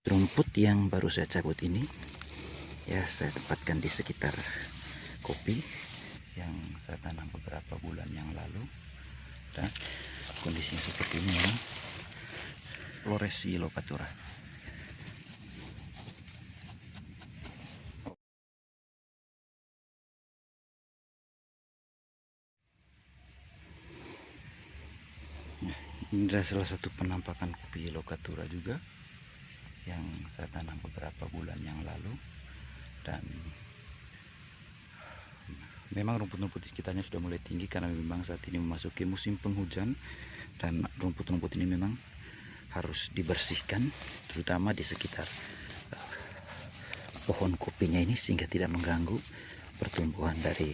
Rumput yang baru saya cabut ini ya saya tempatkan di sekitar kopi yang saya tanam beberapa bulan yang lalu, dan kondisinya seperti ini ya. Floresi locatura. Ini adalah salah satu penampakan kopi locatura juga yang saya tanam beberapa bulan yang lalu, dan memang rumput-rumput di sekitarnya sudah mulai tinggi karena memang saat ini memasuki musim penghujan, dan rumput-rumput ini memang harus dibersihkan terutama di sekitar pohon kopinya ini sehingga tidak mengganggu pertumbuhan dari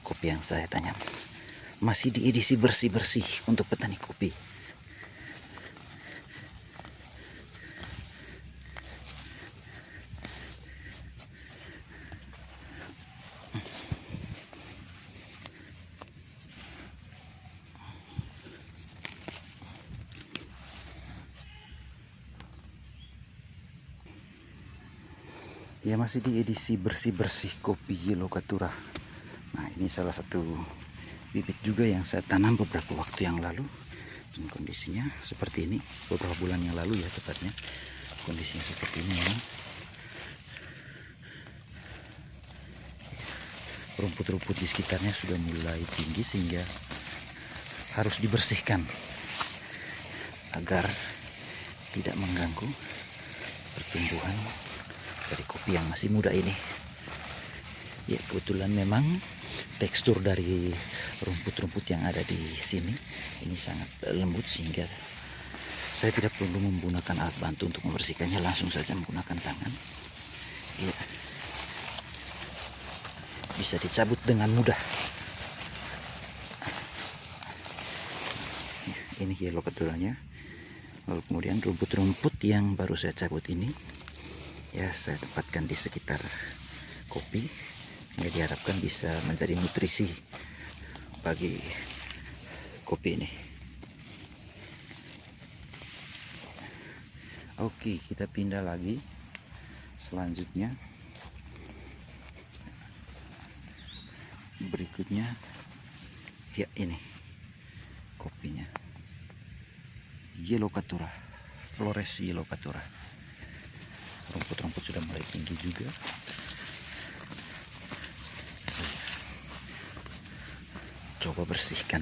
kopi yang saya tanam. Masih di edisi bersih-bersih untuk petani kopi. Ya, masih di edisi bersih-bersih kopi locatura. Nah, ini salah satu bibit juga yang saya tanam beberapa waktu yang lalu, dan kondisinya seperti ini beberapa bulan yang lalu ya tepatnya. Kondisinya seperti ini ya. Rumput-rumput di sekitarnya sudah mulai tinggi sehingga harus dibersihkan agar tidak mengganggu pertumbuhan dari kopi yang masih muda ini. Ya, kebetulan memang tekstur dari rumput-rumput yang ada di sini ini sangat lembut sehingga saya tidak perlu menggunakan alat bantu untuk membersihkannya, langsung saja menggunakan tangan. Ya, bisa dicabut dengan mudah. Ini yellow keturanya. Lalu kemudian rumput-rumput yang baru saya cabut ini ya saya tempatkan di sekitar kopi sehingga diharapkan bisa menjadi nutrisi bagi kopi ini. Oke, kita pindah lagi. Selanjutnya berikutnya ya ini kopinya Yellowcatura, Floresi Yellowcatura. Rumput-rumput sudah mulai tinggi juga. Coba bersihkan.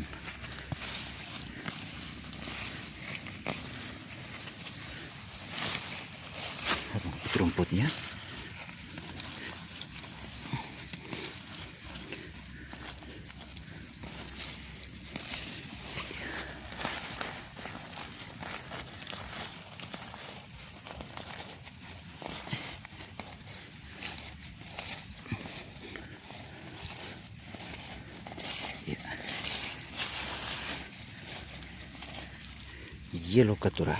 Rumput-rumputnya. Yellowcatura.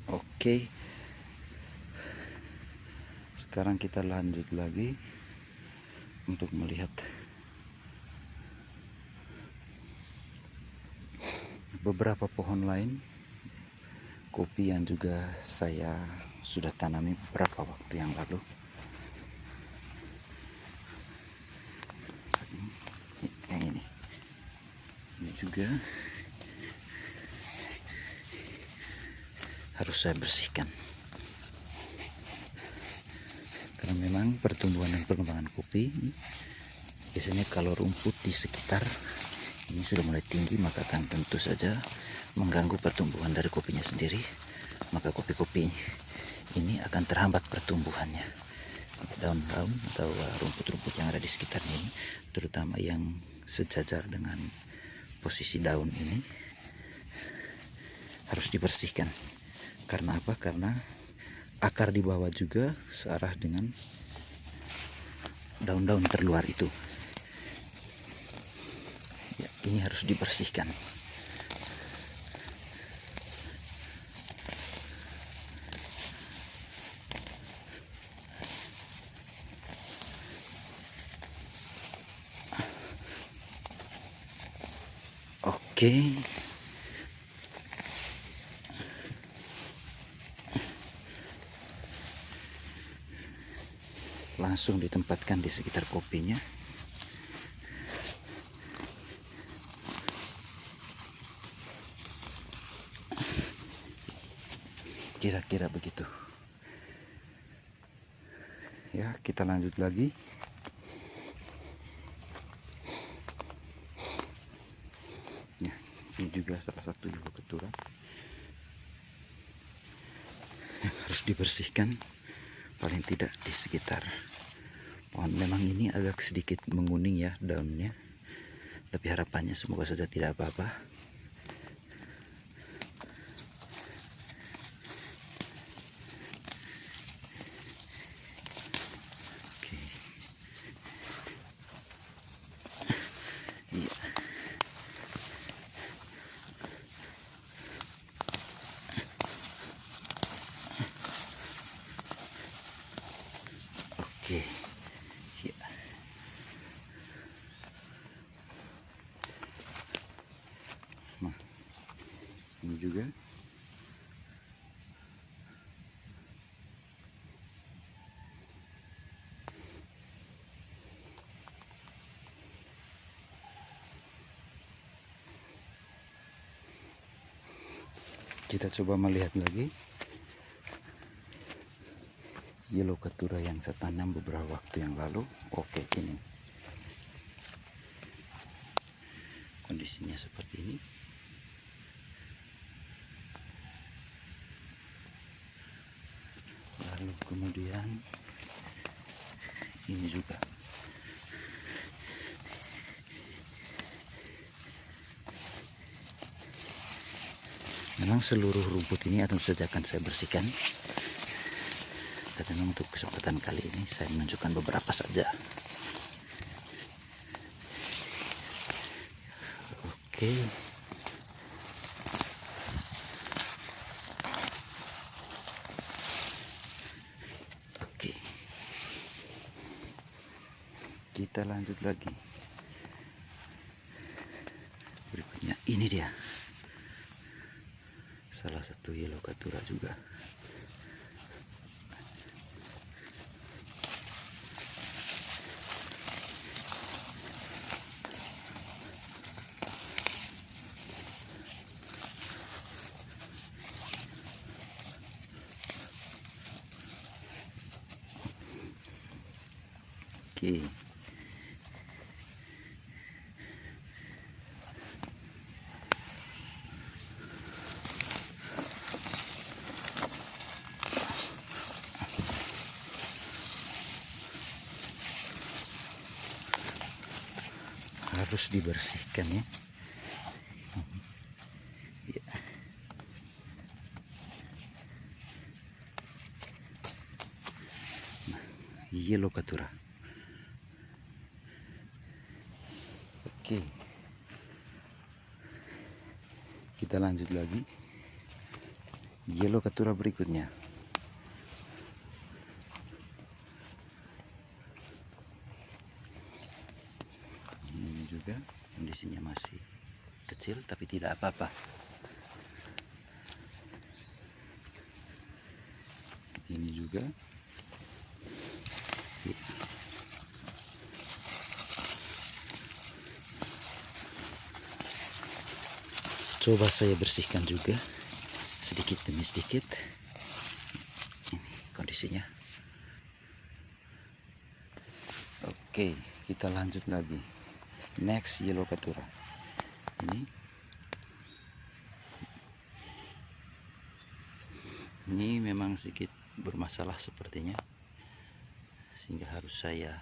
Oke. Sekarang kita lanjut lagi untuk melihat beberapa pohon lain kopi yang juga saya sudah tanami beberapa waktu yang lalu. Yang ini juga harus saya bersihkan karena memang pertumbuhan dan perkembangan kopi biasanya kalau rumput di sekitar ini sudah mulai tinggi maka akan tentu saja mengganggu pertumbuhan dari kopinya sendiri, maka kopi-kopi ini akan terhambat pertumbuhannya. Daun-daun atau rumput-rumput yang ada di sekitarnya ini, terutama yang sejajar dengan posisi daun ini, harus dibersihkan. Karena apa? Karena akar di bawah juga searah dengan daun-daun terluar itu. Ya, ini harus dibersihkan. Oke. Langsung ditempatkan di sekitar kopinya. Kira-kira begitu. Ya, kita lanjut lagi. Ya, ini juga salah satu Yellow Ketura. Harus dibersihkan paling tidak di sekitar pohon. Memang ini agak sedikit menguning ya daunnya, tapi harapannya semoga saja tidak apa-apa. Oke. Iya. Oke. Ya. Nah, ini juga. Kita coba melihat lagi Yellow Ketura yang saya tanam beberapa waktu yang lalu. Oke, ini kondisinya seperti ini. Lalu kemudian ini juga. Memang seluruh rumput ini tentu saja akan saya bersihkan. Tapi memang untuk kesempatan kali ini saya menunjukkan beberapa saja. Oke. Oke. Kita lanjut lagi. Berikutnya ini dia. Salah satu Yellow Ketura juga. Oke. Harus dibersihkan ya. Ya. Nah, Yellow Ketura. Oke. Kita lanjut lagi. Yellow Ketura berikutnya. Ini juga kondisinya masih kecil tapi tidak apa-apa. Ini juga. Coba saya bersihkan juga sedikit demi sedikit. Ini kondisinya. Oke, kita lanjut lagi. Next Yellow Ketura. Ini memang sedikit bermasalah sepertinya, sehingga harus saya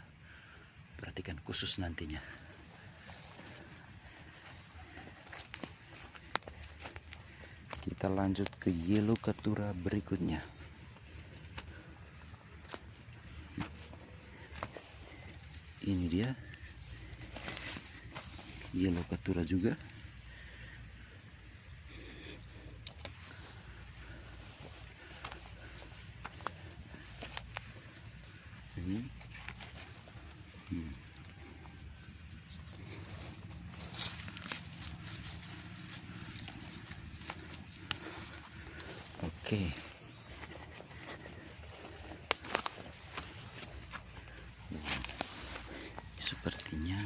perhatikan khusus nantinya. Kita lanjut ke Yellow Ketura berikutnya. Ini dia Yellow Ketura juga. Ini. Oke. Sepertinya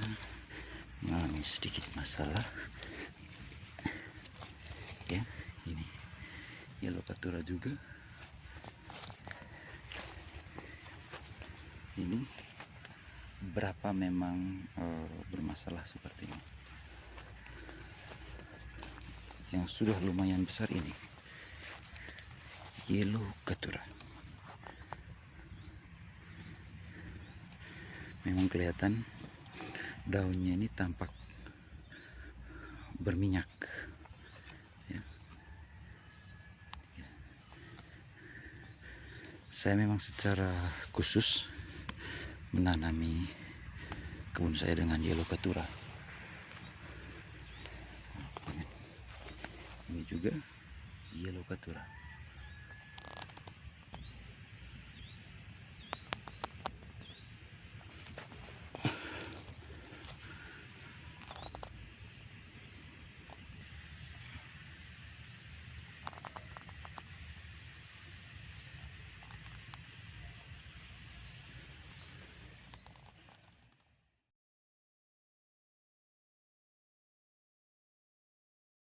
mengalami sedikit masalah. Ya, ini Yellow Caturra juga. Ini berapa memang bermasalah seperti ini. Yang sudah lumayan besar ini Yellow Caturra. Memang kelihatan daunnya ini tampak berminyak. Ya. Saya memang secara khusus menanami kebun saya dengan Yellow Caturra. Ini juga Yellow Caturra.